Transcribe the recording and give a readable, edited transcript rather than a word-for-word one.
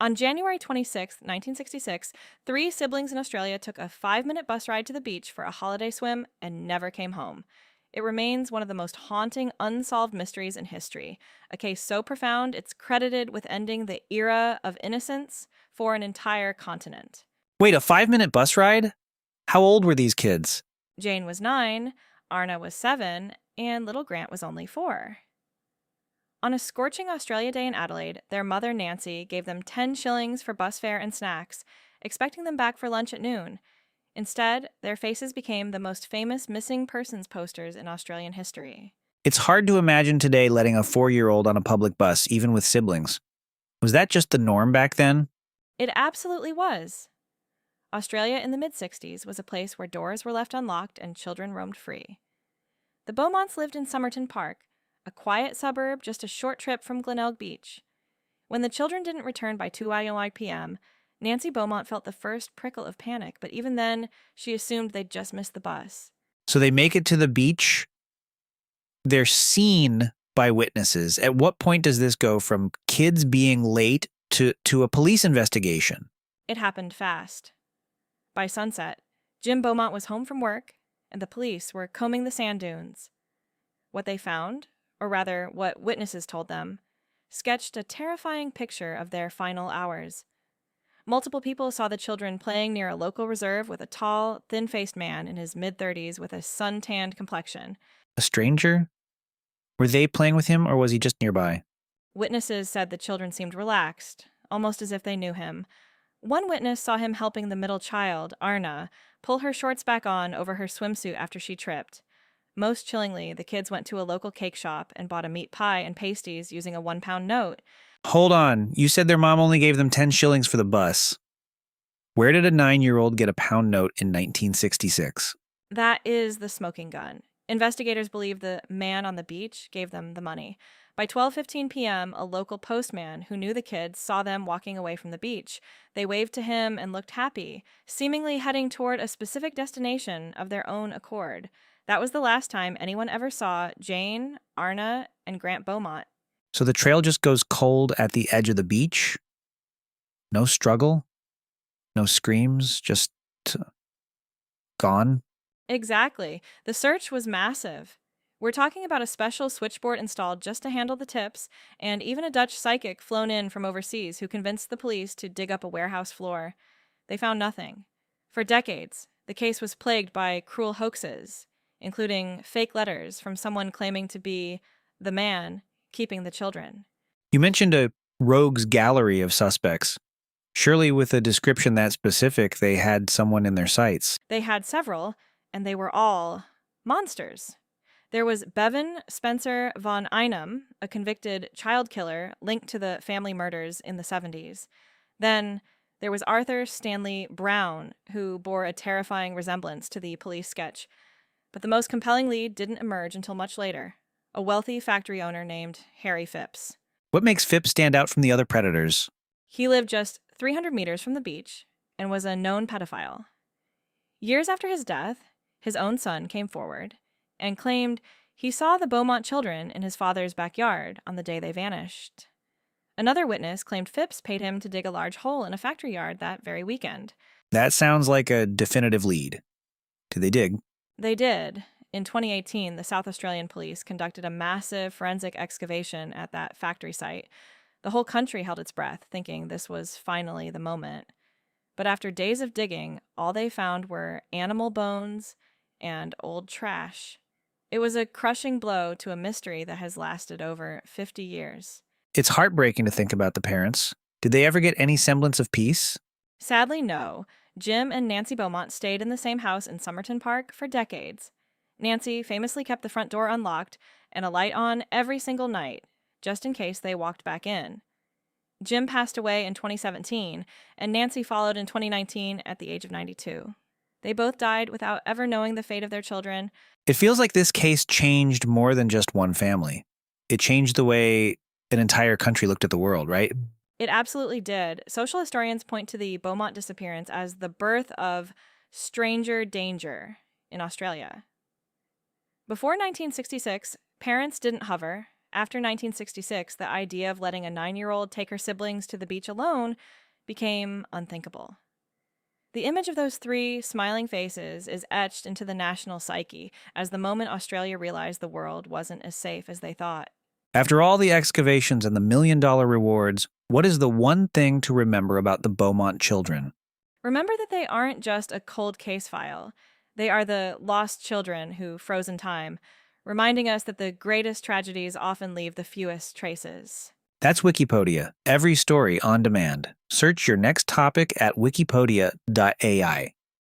On January 26, 1966, three siblings in Australia took a 5-minute bus ride to the beach for a holiday swim and never came home. It remains one of the most haunting unsolved mysteries in history, a case so profound it's credited with ending the era of innocence for an entire continent. Wait, a 5-minute bus ride? How old were these kids? Jane was 9, Arnna was 7, and little Grant was only 4. On a scorching Australia day in Adelaide, their mother Nancy gave them 10 shillings for bus fare and snacks, expecting them back for lunch at noon. Instead, their faces became the most famous missing persons posters in Australian history. It's hard to imagine today letting a 4-year-old on a public bus, even with siblings. Was that just the norm back then? It absolutely was. Australia in the mid-60s was a place where doors were left unlocked and children roamed free. The Beaumonts lived in Somerton Park, a quiet suburb just a short trip from Glenelg Beach. When the children didn't return by 2 p.m., Nancy Beaumont felt the first prickle of panic, but even then, she assumed they'd just missed the bus. So they make it to the beach. They're seen by witnesses. At what point does this go from kids being late to a police investigation? It happened fast. By sunset, Jim Beaumont was home from work, and the police were combing the sand dunes. What they found, or rather what witnesses told them, sketched a terrifying picture of their final hours. Multiple people saw the children playing near a local reserve with a tall, thin-faced man in his mid-30s with a sun-tanned complexion. A stranger? Were they playing with him, or was he just nearby? Witnesses said the children seemed relaxed, almost as if they knew him. One witness saw him helping the middle child, Arnna, pull her shorts back on over her swimsuit after she tripped. Most chillingly, the kids went to a local cake shop and bought a meat pie and pasties using a 1-pound note. Hold on. You said their mom only gave them 10 shillings for the bus. Where did a 9-year-old get a pound note in 1966? That is the smoking gun. Investigators believe the man on the beach gave them the money. By 12:15 p.m., a local postman who knew the kids saw them walking away from the beach. They waved to him and looked happy, seemingly heading toward a specific destination of their own accord. That was the last time anyone ever saw Jane, Arnna, and Grant Beaumont. So the trail just goes cold at the edge of the beach? No struggle? No screams? Just gone? Exactly. The search was massive. We're talking about a special switchboard installed just to handle the tips, and even a Dutch psychic flown in from overseas who convinced the police to dig up a warehouse floor. They found nothing. For decades, the case was plagued by cruel hoaxes, including fake letters from someone claiming to be the man keeping the children. You mentioned a rogues gallery of suspects. Surely with a description that specific, they had someone in their sights. They had several, and they were all monsters. There was Bevan Spencer von Einem, a convicted child killer linked to the family murders in the 70s. Then there was Arthur Stanley Brown, who bore a terrifying resemblance to the police sketch. But the most compelling lead didn't emerge until much later, a wealthy factory owner named Harry Phipps. What makes Phipps stand out from the other predators? He lived just 300 meters from the beach and was a known pedophile. Years after his death, his own son came forward and claimed he saw the Beaumont children in his father's backyard on the day they vanished. Another witness claimed Phipps paid him to dig a large hole in a factory yard that very weekend. That sounds like a definitive lead. Did they dig? They did. In 2018, the South Australian police conducted a massive forensic excavation at that factory site. The whole country held its breath, thinking this was finally the moment. But after days of digging, all they found were animal bones and old trash. It was a crushing blow to a mystery that has lasted over 50 years. It's heartbreaking to think about the parents. Did they ever get any semblance of peace? Sadly, no. Jim and Nancy Beaumont stayed in the same house in Somerton Park for decades. Nancy famously kept the front door unlocked and a light on every single night, just in case they walked back in. Jim passed away in 2017, and Nancy followed in 2019 at the age of 92. They both died without ever knowing the fate of their children. It feels like this case changed more than just one family. It changed the way an entire country looked at the world, right? It absolutely did. Social historians point to the Beaumont disappearance as the birth of stranger danger in Australia. Before 1966, parents didn't hover, After 1966, the idea of letting a 9-year-old take her siblings to the beach alone became unthinkable. The image of those 3 smiling faces is etched into the national psyche as the moment Australia realized the world wasn't as safe as they thought. After all the excavations and the $1,000,000 rewards, what is the one thing to remember about the Beaumont children? Remember that they aren't just a cold case file. They are the lost children who froze in time, reminding us that the greatest tragedies often leave the fewest traces. That's Wikipedia. Every story on demand. Search your next topic at wikipedia.ai.